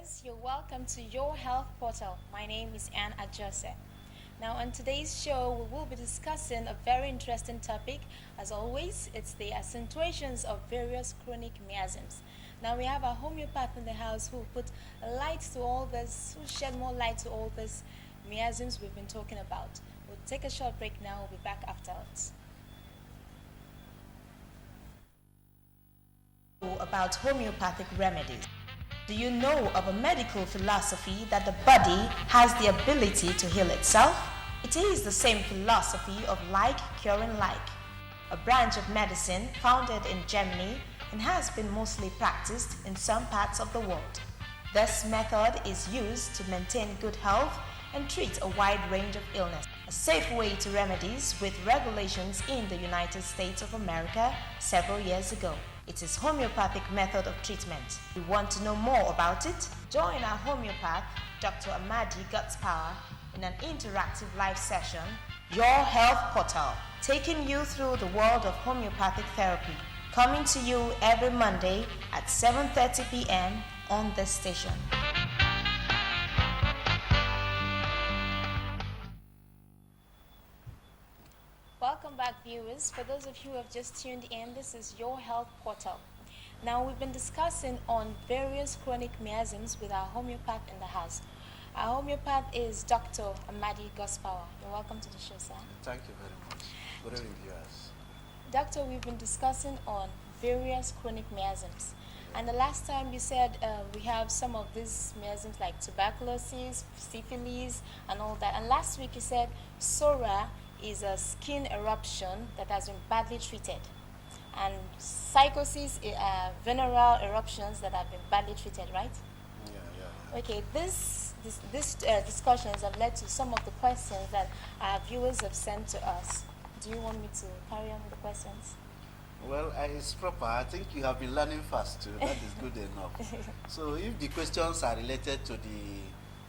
viewers, you're welcome to Your Health Portal. My name is Anne Adjose. Now, on today's show, we will be discussing a very interesting topic. As always, it's the accentuations of various chronic miasms. Now, we have a homeopath in the house who put a light to all this, who shed more light to all these miasms we've been talking about. We'll take a short break now. We'll be back afterwards. About homeopathic remedies. Do you know of a medical philosophy that the body has the ability to heal itself? It is the same philosophy of like curing like, a branch of medicine founded in Germany and has been mostly practiced in some parts of the world. This method is used to maintain good health and treat a wide range of illness. A safe way to remedies with regulations in the United States of America several years ago. It is homeopathic method of treatment. You want to know more about it? Join our homeopath, Dr. Amadi Gutspower, in an interactive live session, Your Health Portal, taking you through the world of homeopathic therapy. Coming to you every Monday at 7:30 p.m. on this station. Welcome back, viewers. For those of you who have just tuned in, this is Your Health Portal. Now, we've been discussing on various chronic miasms with our homeopath in the house. Our homeopath is Dr. Amadi Gospower. You're welcome to the show, sir. Thank you very much. Good evening, viewers. Doctor, we've been discussing on various chronic miasms. And the last time you said we have some of these miasms like tuberculosis, syphilis, and all that. And last week you said SORA is a skin eruption that has been badly treated. And psychosis are venereal eruptions that have been badly treated, right? Yeah. Okay, these discussions have led to some of the questions that our viewers have sent to us. Do you want me to carry on with the questions? Well, it's proper. I think you have been learning fast too. That is good enough. So if the questions are related to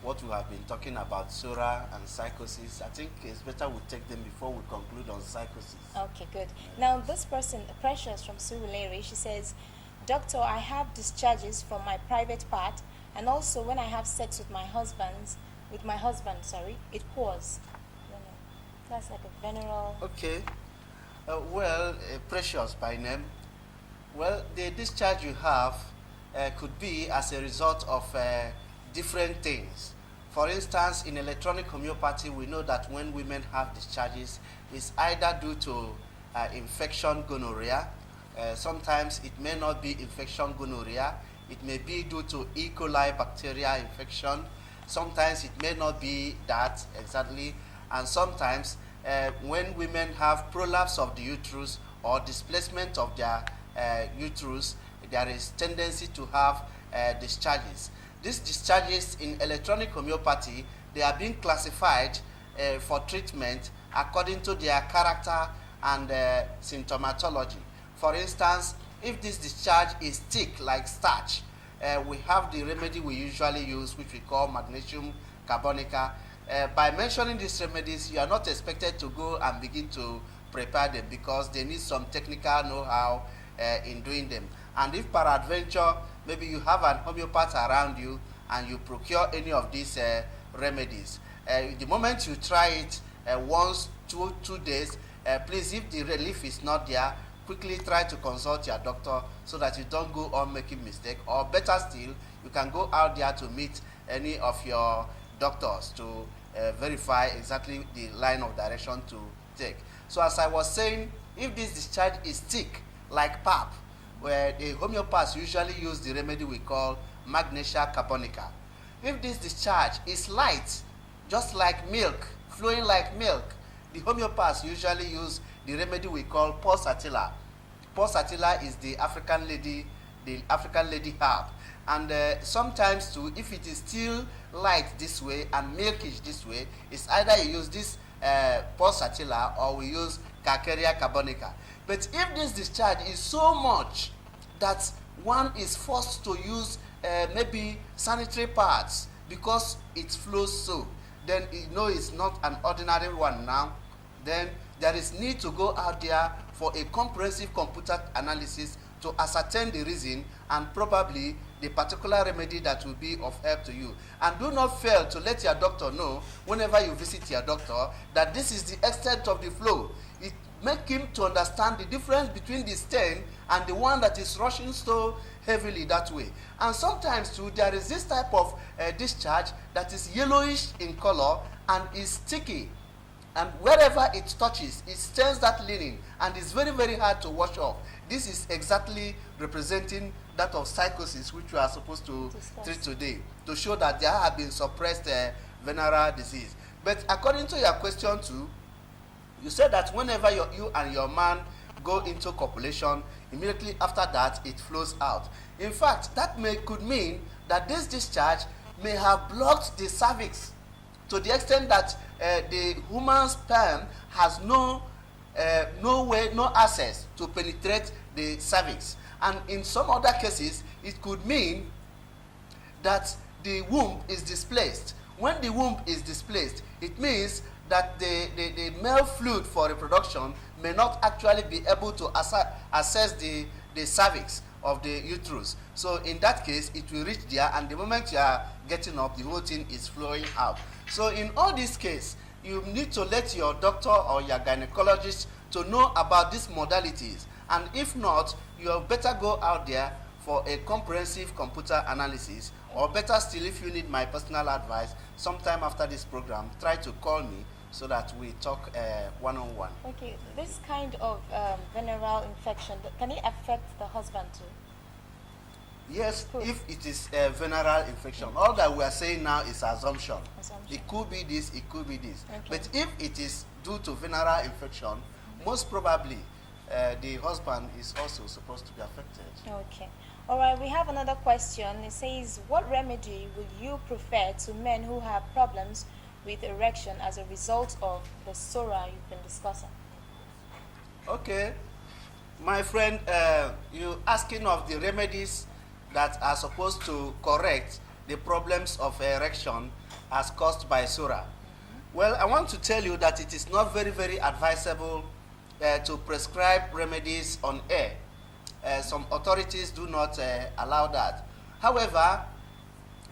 what we have been talking about, SORA and psychosis, I think it's better we take them before we conclude on psychosis. Okay, good. Now, this person, Precious from Surulere, she says, Doctor, I have discharges from my private part, and also when I have sex with my husband, it pours. You know, that's like a venereal. Okay. Precious by name. Well, the discharge you have could be as a result of different things. For instance, in electronic homeopathy, we know that when women have discharges, it's either due to infection gonorrhea. Sometimes it may not be infection gonorrhea. It may be due to E. coli bacteria infection. Sometimes it may not be that exactly. And sometimes when women have prolapse of the uterus or displacement of their uterus, there is tendency to have discharges. These discharges in electronic homeopathy, they are being classified for treatment according to their character and symptomatology. For instance, if this discharge is thick like starch, we have the remedy we usually use, which we call magnesium carbonica. By mentioning these remedies, you are not expected to go and begin to prepare them because they need some technical know-how in doing them. And if peradventure, maybe you have an homeopath around you and you procure any of these remedies, the moment you try it once, two days, please, if the relief is not there, quickly try to consult your doctor so that you don't go on making mistake. Or better still, you can go out there to meet any of your doctors to verify exactly the line of direction to take. So as I was saying, if this discharge is thick like pap, where the homeopaths usually use the remedy we call magnesia carbonica. If this discharge is light, just like milk, flowing like milk, the homeopaths usually use the remedy we call pulsatilla. Pulsatilla is the African lady herb. And sometimes too, if it is still light this way and milkish this way, it's either you use this pulsatilla or we use Calcarea carbonica. But if this discharge is so much that one is forced to use maybe sanitary pads because it flows so, then you know it's not an ordinary one now. Then there is need to go out there for a comprehensive computer analysis to ascertain the reason and probably the particular remedy that will be of help to you. And do not fail to let your doctor know whenever you visit your doctor that this is the extent of the flow. It make him to understand the difference between the stain and the one that is rushing so heavily that way. And sometimes too, there is this type of discharge that is yellowish in color and is sticky. And wherever it touches, it stains that linen and it's very, very hard to wash off. This is exactly representing that of psychosis, which we are supposed to treat today, to show that there have been suppressed venereal disease. But according to your question too, you said that whenever you and your man go into copulation, immediately after that it flows out. In fact, that could mean that this discharge may have blocked the cervix to the extent that the human sperm has no access to penetrate the cervix. And in some other cases, it could mean that the womb is displaced. When the womb is displaced, it means that the male fluid for reproduction may not actually be able to access the cervix of the uterus. So in that case, it will reach there, and the moment you are getting up, the whole thing is flowing out. So in all these cases, you need to let your doctor or your gynecologist to know about these modalities. And if not, you better go out there for a comprehensive computer analysis, or better still, if you need my personal advice, sometime after this program, try to call me so that we talk one-on-one. Okay, this kind of venereal infection, can it affect the husband too? Yes, if it is a venereal infection. All that we are saying now is assumption. It could be this, it could be this. Okay. But if it is due to venereal infection, most probably the husband is also supposed to be affected. Okay. All right, we have another question. It says, what remedy would you prefer to men who have problems with erection as a result of the SORA you've been discussing? Okay. My friend, you asking of the remedies that are supposed to correct the problems of erection as caused by SORA. Well, I want to tell you that it is not very, very advisable to prescribe remedies on air. Some authorities do not allow that. However,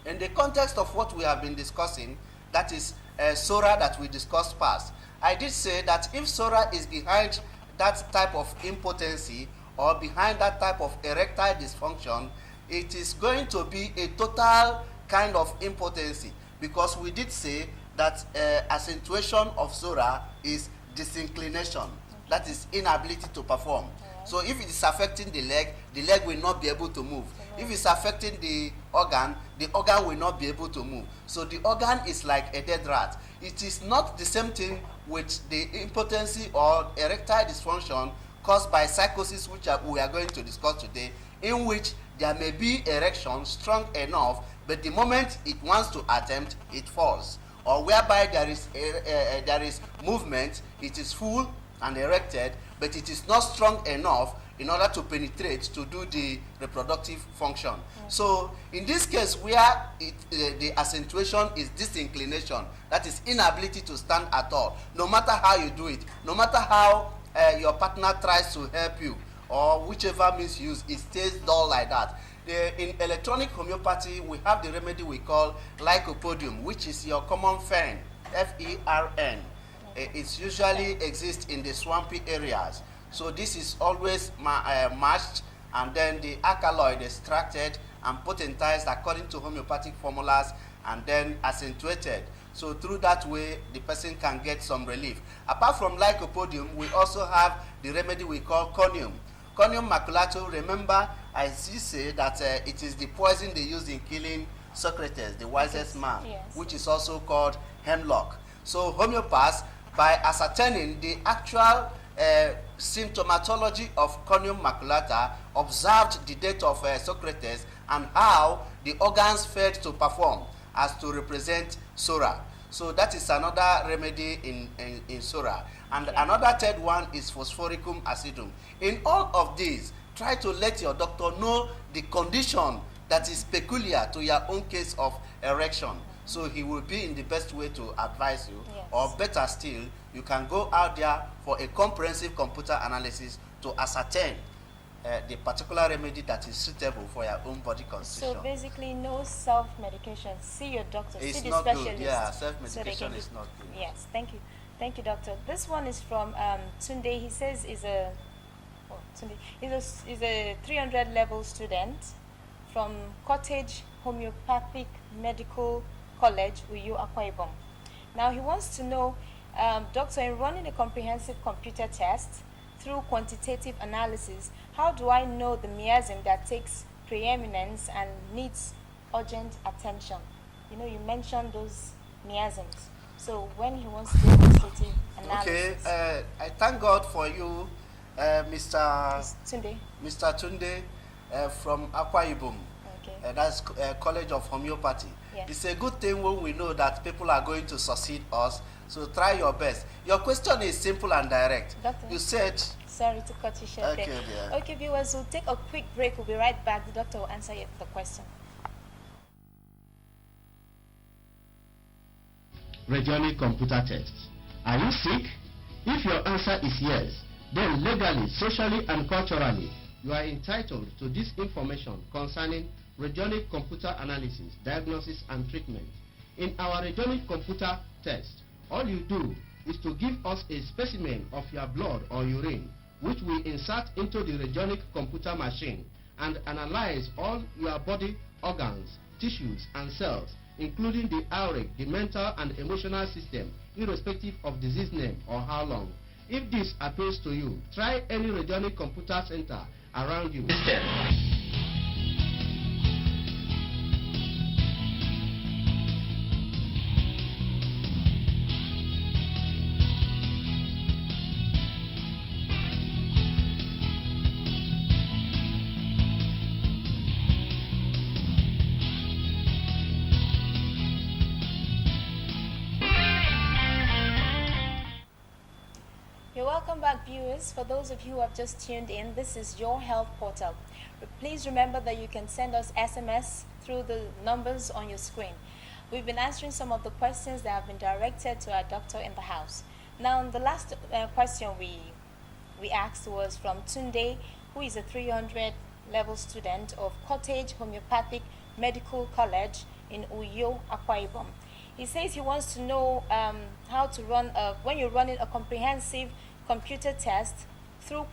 in the context of what we have been discussing, that is SORA that we discussed past, I did say that if SORA is behind that type of impotency or behind that type of erectile dysfunction, it is going to be a total kind of impotency, because we did say that accentuation of SORA is disinclination, that is inability to perform. So if it is affecting the leg will not be able to move. If it's affecting the organ will not be able to move. So the organ is like a dead rat. It is not the same thing with the impotency or erectile dysfunction caused by psychosis, which we are going to discuss today, in which there may be erection strong enough, but the moment it wants to attempt, it falls. Or whereby there is movement, it is full and erected, but it is not strong enough in order to penetrate to do the reproductive function. So in this case, where the accentuation is disinclination, that is inability to stand at all, no matter how you do it, no matter how your partner tries to help you, or whichever means used, it stays dull like that. In electronic homeopathy, we have the remedy we call lycopodium, which is your common fern, F-E-R-N. It usually exists in the swampy areas. So this is always mashed, and then the alkaloid extracted and potentized according to homeopathic formulas, and then accentuated. So through that way, the person can get some relief. Apart from lycopodium, we also have the remedy we call conium. Conium maculatum, remember, I say that it is the poison they use in killing Socrates, the wisest man, which is also called hemlock. So homeopaths, by ascertaining the actual symptomatology of conium maculata, observed the death of Socrates and how the organs failed to perform as to represent SORA. So that is another remedy in SORA. And another third one is phosphoricum acidum. In all of these, try to let your doctor know the condition that is peculiar to your own case of erection. So he will be in the best way to advise you. Yes. Or better still, you can go out there for a comprehensive computer analysis to ascertain the particular remedy that is suitable for your own body constitution. So basically, no self-medication. See your doctor. It's see the not specialist. good. Yeah, self-medication is not good. Yes, thank you. Thank you, doctor. This one is from Tunde. He says is a is a 300 level student from Cottage Homeopathic Medical College, Uyo, Akwa Ibom. Now he wants to know, doctor, in running a comprehensive computer test through quantitative analysis, how do I know the miasm that takes preeminence and needs urgent attention? You know, you mentioned those miasms. So when he wants to do quantitative analysis. Okay, I thank God for you, Mr. Tunde from Akwa Ibom. Okay. That's College of Homeopathy. Yes. It's a good thing when we know that people are going to succeed us. So try your best. Your question is simple and direct. Doctor, you said. Sorry to cut you short Okay, there. dear. Okay, viewers, we'll take a quick break. We'll be right back. The doctor will answer the question. Radionic computer test. Are you sick? If your answer is yes, then legally, socially, and culturally, you are entitled to this information concerning radionic computer analysis, diagnosis, and treatment. In our radionic computer test, all you do is to give us a specimen of your blood or urine, which we insert into the radionic computer machine and analyze all your body organs, tissues, and cells, including the auric, the mental and emotional system, irrespective of disease name or how long. If this appeals to you, try any radionic computer center around you. Welcome back, viewers. For those of you who have just tuned in, this is your health portal. Please remember that you can send us SMS through the numbers on your screen. We've been answering some of the questions that have been directed to our doctor in the house. Now, the last question we asked was from Tunde, who is a 300 level student of Cottage Homeopathic Medical College in Uyo, Akwa Ibom. He says he wants to know how to run when you're running a comprehensive computer test through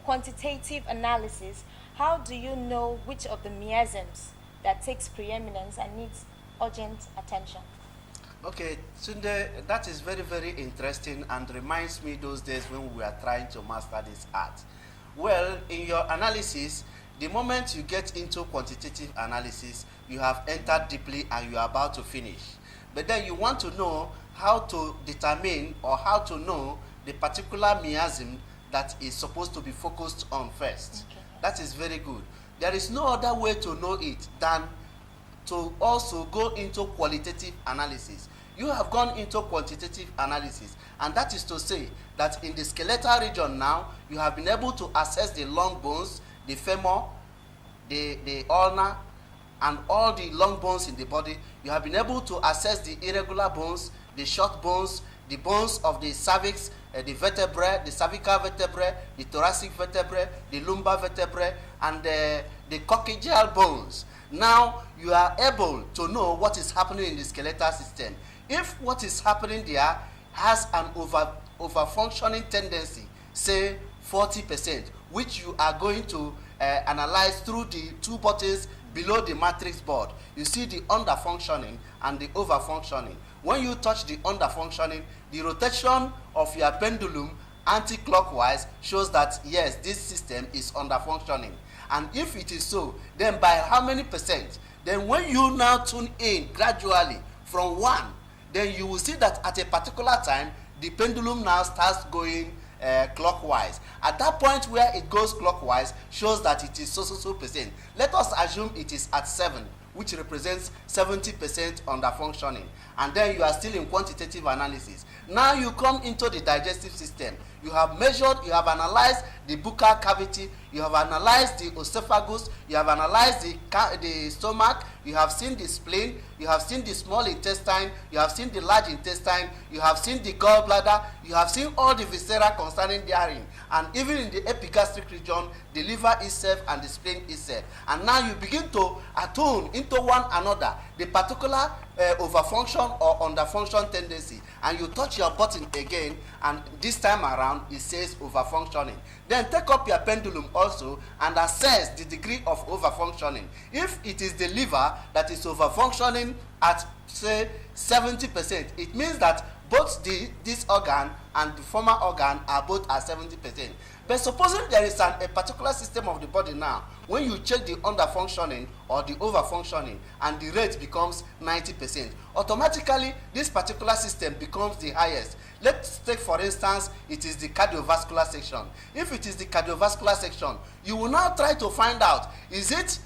quantitative analysis, how do you know which of the miasms that takes preeminence and needs urgent attention? Okay, Tunde, that is very, very interesting and reminds me those days when we were trying to master this art. Well, in your analysis, the moment you get into quantitative analysis, you have entered deeply and you are about to finish. But then you want to know how to determine or how to know the particular miasm that is supposed to be focused on first. Okay. That is very good. There is no other way to know it than to also go into qualitative analysis. You have gone into quantitative analysis, and that is to say that in the skeletal region now, you have been able to assess the long bones, the femur, the ulna, and all the long bones in the body. You have been able to assess the irregular bones, the short bones, the bones of the cervix, the vertebrae, the cervical vertebrae, the thoracic vertebrae, the lumbar vertebrae, and the coccygeal bones. Now you are able to know what is happening in the skeletal system. If what is happening there has an over-functioning tendency, say 40%, which you are going to analyze through the two buttons below the matrix board, you see the under-functioning and the over-functioning. When you touch the under-functioning, the rotation of your pendulum anti-clockwise shows that yes, this system is under-functioning. And if it is so, then by how many percent? Then when you now tune in gradually from 1, then you will see that at a particular time, the pendulum now starts going clockwise. At that point where it goes clockwise, shows that it is so percent. Let us assume it is at 7, which represents 70% under functioning, and then you are still in quantitative analysis. Now you come into the digestive system. You have measured, you have analyzed the buccal cavity, you have analyzed the esophagus, you have analyzed the stomach, you have seen the spleen, you have seen the small intestine, you have seen the large intestine, you have seen the gallbladder, you have seen all the viscera concerning therein, and even in the epigastric region, the liver itself and the spleen itself. And now you begin to attune into one another the particular overfunction or underfunction tendency, and you touch your button again, and this time around it says overfunctioning. Then take up your pendulum also and assess the degree of overfunctioning. If it is the liver that is overfunctioning at say 70%, it means that both this organ and the former organ are both at 70%. But supposing there is a particular system of the body now, when you check the underfunctioning or the overfunctioning and the rate becomes 90%, automatically this particular system becomes the highest. Let's take for instance, it is the cardiovascular section. If it is the cardiovascular section, you will now try to find out, is it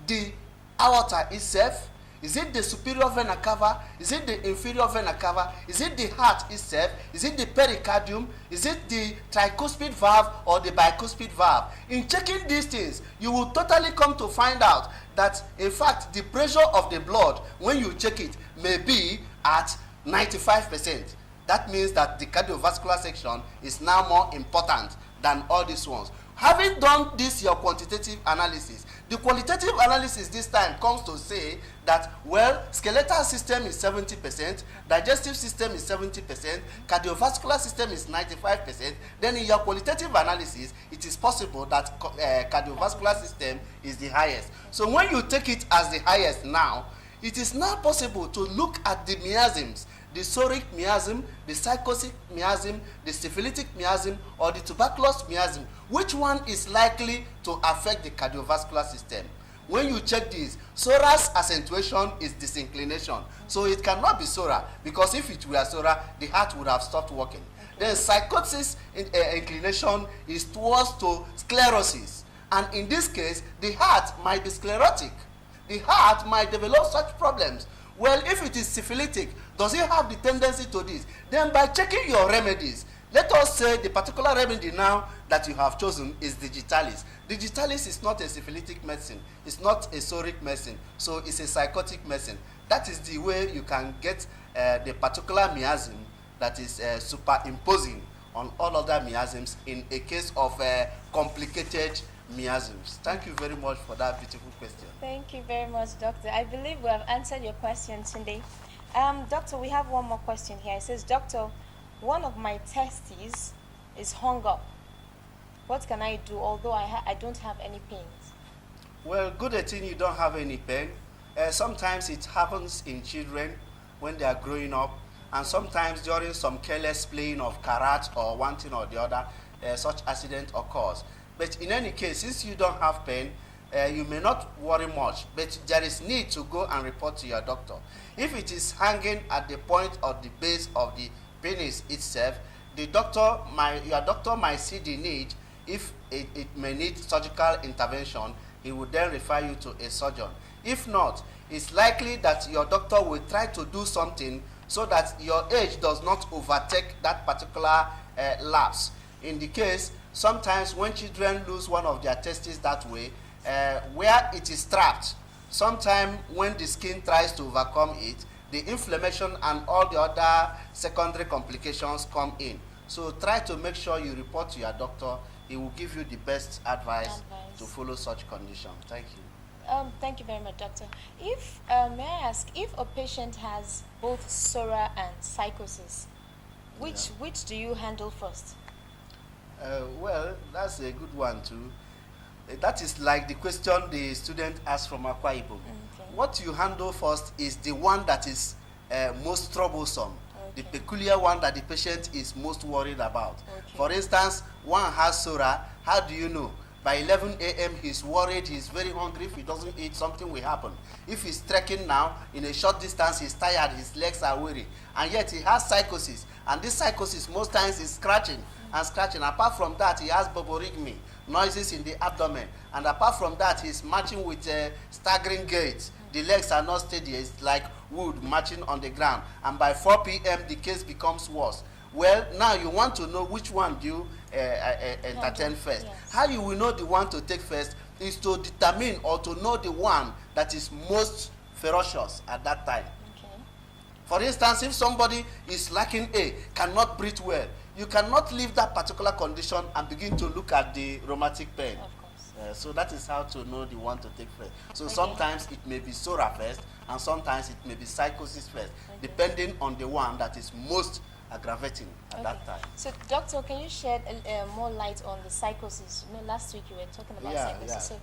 the aorta itself? Is it the superior vena cava? Is it the inferior vena cava? Is it the heart itself? Is it the pericardium? Is it the tricuspid valve or the bicuspid valve? In checking these things, you will totally come to find out that, in fact, the pressure of the blood, when you check it, may be at 95%. That means that the cardiovascular section is now more important than all these ones. Having done this, your quantitative analysis, the qualitative analysis this time comes to say that, well, skeletal system is 70%, digestive system is 70%, cardiovascular system is 95%. Then in your qualitative analysis, it is possible that cardiovascular system is the highest. So when you take it as the highest now, it is now possible to look at the miasms, the psoric miasm, the psychotic miasm, the syphilitic miasm, or the tuberculous miasm. Which one is likely to affect the cardiovascular system? When you check this, psoas accentuation is disinclination. So it cannot be psora, because if it were psora, the heart would have stopped working. Then psychosis inclination is towards to sclerosis. And in this case, the heart might be sclerotic. The heart might develop such problems. Well, if it is syphilitic, does it have the tendency to this? Then by checking your remedies, let us say the particular remedy now that you have chosen is digitalis. Digitalis is not a syphilitic medicine. It's not a psoric medicine. So it's a psychotic medicine. That is the way you can get the particular miasm that is superimposing on all other miasms in a case of complicated miasms. Thank you very much for that beautiful question. Thank you very much, Doctor. I believe we have answered your question today. Doctor, we have one more question here. It says, Doctor, one of my testes is hung up. What can I do, although I don't have any pains? Well, good thing you don't have any pain. Sometimes it happens in children when they are growing up, and sometimes during some careless playing of karate or one thing or the other, such accident occurs. But in any case, since you don't have pain, you may not worry much, but there is need to go and report to your doctor. If it is hanging at the point of the base of the penis itself, your doctor might see the need. If it may need surgical intervention, he will then refer you to a surgeon. If not, it's likely that your doctor will try to do something so that your age does not overtake that particular lapse. In the case, sometimes when children lose one of their testes that way, where it is trapped, sometimes when the skin tries to overcome it, the inflammation and all the other secondary complications come in. So try to make sure you report to your doctor. He will give you the best advice to follow such condition. Thank you. Thank you very much, Doctor. If may I ask, if a patient has both psora and psychosis, which do you handle first? Well, that's a good one too. That is like the question the student asked from Akwa Ibom. Okay. What you handle first is the one that is most troublesome, the peculiar one that the patient is most worried about. Okay. For instance, one has psora. How do you know? By 11 a.m. he's worried, he's very hungry. If he doesn't eat, something will happen. If he's trekking now, in a short distance, he's tired, his legs are weary. And yet he has psychosis. And this psychosis most times is scratching and scratching. Apart from that, he has borborygmi, noises in the abdomen. And apart from that, he's marching with a staggering gait. The legs are not steady. It's like wood marching on the ground. And by 4 p.m., the case becomes worse. Well, now you want to know which one do you entertain first. Yes. How you will know the one to take first is to determine or to know the one that is most ferocious at that time. Okay. For instance, if somebody is lacking A, cannot breathe well, you cannot leave that particular condition and begin to look at the rheumatic pain. Of course. So that is how to know the one to take first. So Okay. sometimes it may be SORA first, and sometimes it may be psychosis first, Okay. depending on the one that is most aggravating at Okay. that time. So, doctor, can you shed more light on the psychosis? You know, last week you were talking about Yeah, psychosis. yeah. So,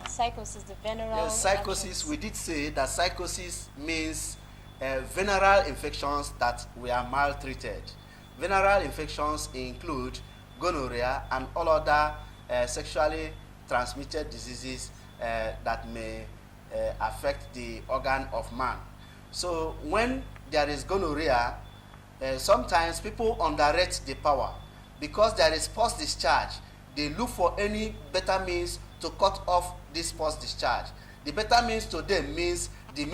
psychosis, the venereal. Yes, psychosis, reactions. we did say that psychosis means venereal infections that were maltreated. Venereal infections include gonorrhea and all other sexually transmitted diseases that may affect the organ of man. So when there is gonorrhea, sometimes people underrate the power. Because there is pus discharge, they look for any better means to cut off this pus discharge. The better means to them means the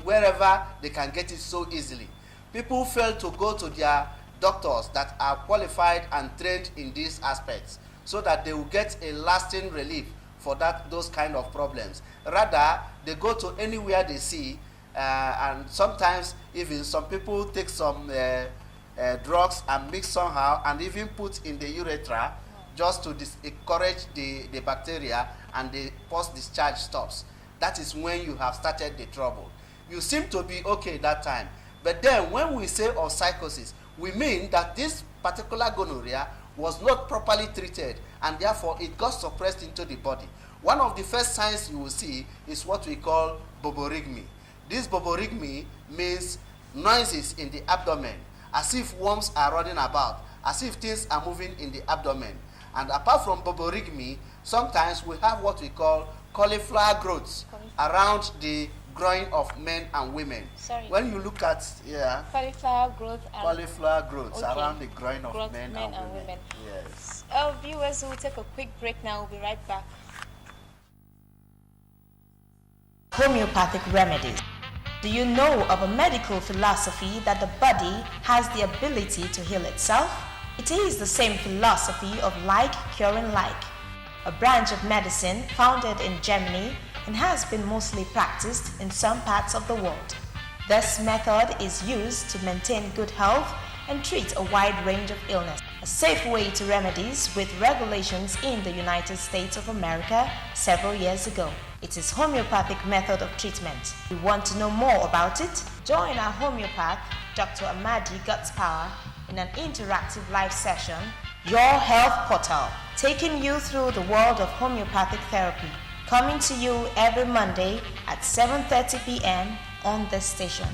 wherever they can get it so easily. People fail to go to their doctors that are qualified and trained in these aspects so that they will get a lasting relief for those kind of problems. Rather, they go to anywhere they see, and sometimes even some people take some drugs and mix somehow and even put in the urethra just to encourage the bacteria, and the pus discharge stops. That is when you have started the trouble. You seem to be okay that time, but then when we say of psychosis, we mean that this particular gonorrhea was not properly treated, and therefore it got suppressed into the body. One of the first signs you will see is what we call boborygmy. This boborygmy means noises in the abdomen, as if worms are running about, as if things are moving in the abdomen. And apart from boborygmy, sometimes we have what we call cauliflower growths around the groin of men and women. Sorry. When you look at, Cauliflower growth and cauliflower growths Okay. around the groin of Growth men and women. Yes. Viewers, we'll take a quick break now. We'll be right back. Homeopathic remedies. Do you know of a medical philosophy that the body has the ability to heal itself? It is the same philosophy of like curing like, a branch of medicine founded in Germany and has been mostly practiced in some parts of the world. This method is used to maintain good health and treat a wide range of illness. A safe way to remedies with regulations in the United States of America several years ago. It is homeopathic method of treatment. You want to know more about it? Join our homeopath, Dr. Amadi Gutspower, in an interactive live session, Your Health Portal, taking you through the world of homeopathic therapy. Coming to you every Monday at 7:30 p.m. on this station.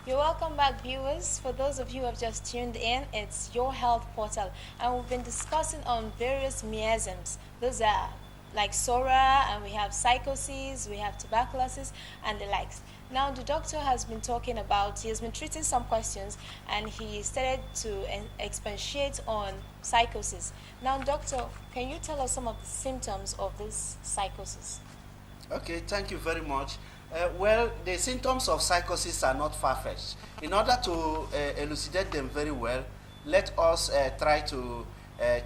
You're welcome back, viewers. For those of you who have just tuned in, it's Your Health Portal, and we've been discussing on various miasms. Those are like SORA, and we have psychosis, we have tuberculosis, and the likes. Now, the doctor has been talking about, he has been treating some questions, and he started to expatiate on psychosis. Now, doctor, can you tell us some of the symptoms of this psychosis? Okay, thank you very much. Well, the symptoms of psychosis are not far-fetched. In order to elucidate them very well, let us try to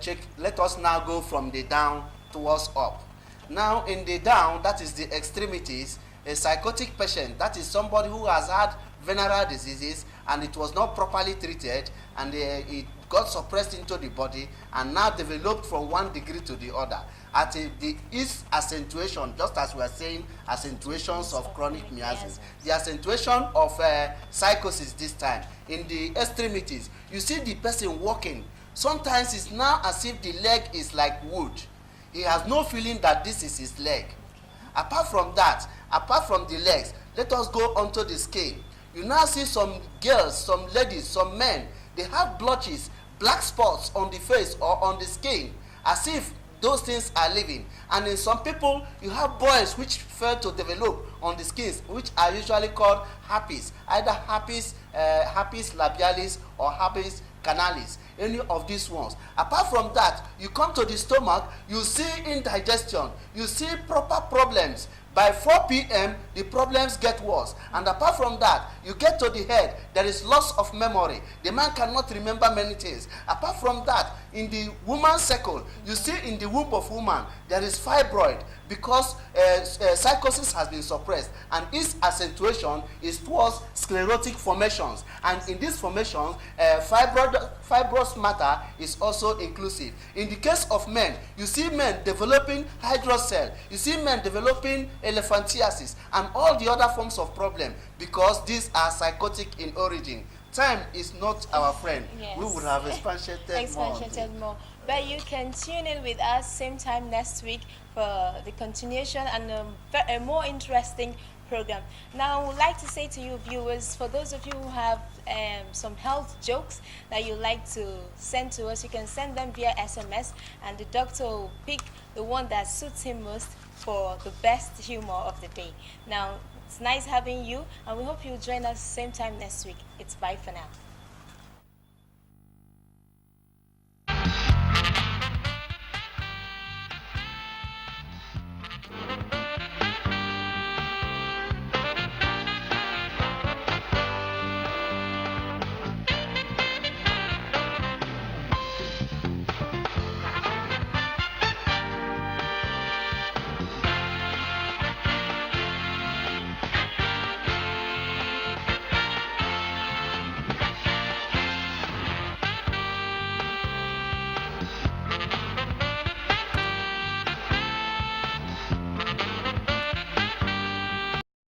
check. Let us now go from the down towards up. Now, in the down, that is the extremities, a psychotic patient, that is somebody who has had venereal diseases and it was not properly treated, and it got suppressed into the body and now developed from one degree to the other. At the is accentuation, just as we are saying, accentuations of chronic miasms. The accentuation of psychosis this time, in the extremities, you see the person walking. Sometimes it's now as if the leg is like wood. He has no feeling that this is his leg. Apart from that, apart from the legs, let us go onto the skin. You now see some girls, some ladies, some men, they have blotches, black spots on the face or on the skin, as if those things are living. And in some people, you have boils which fail to develop on the skins, which are usually called herpes, either herpes labialis or herpes canalis, any of these ones. Apart from that, you come to the stomach, you see indigestion, you see proper problems, By 4 p.m., the problems get worse. And apart from that, you get to the head, there is loss of memory. The man cannot remember many things. Apart from that, in the woman's cycle, you see in the womb of woman, there is fibroid because psychosis has been suppressed. And its accentuation is towards sclerotic formations. And in these formations, fibrous matter is also inclusive. In the case of men, you see men developing hydrocele, you see men developing elephantiasis, and all the other forms of problem because these are psychotic in origin. Time is not our friend. Yes. We would have expatiated more. But you can tune in with us same time next week for the continuation and a more interesting program. Now, I would like to say to you viewers, for those of you who have some health jokes that you like to send to us, you can send them via SMS, and the doctor will pick the one that suits him most for the best humor of the day. Now, it's nice having you, and we hope you'll join us same time next week. It's bye for now.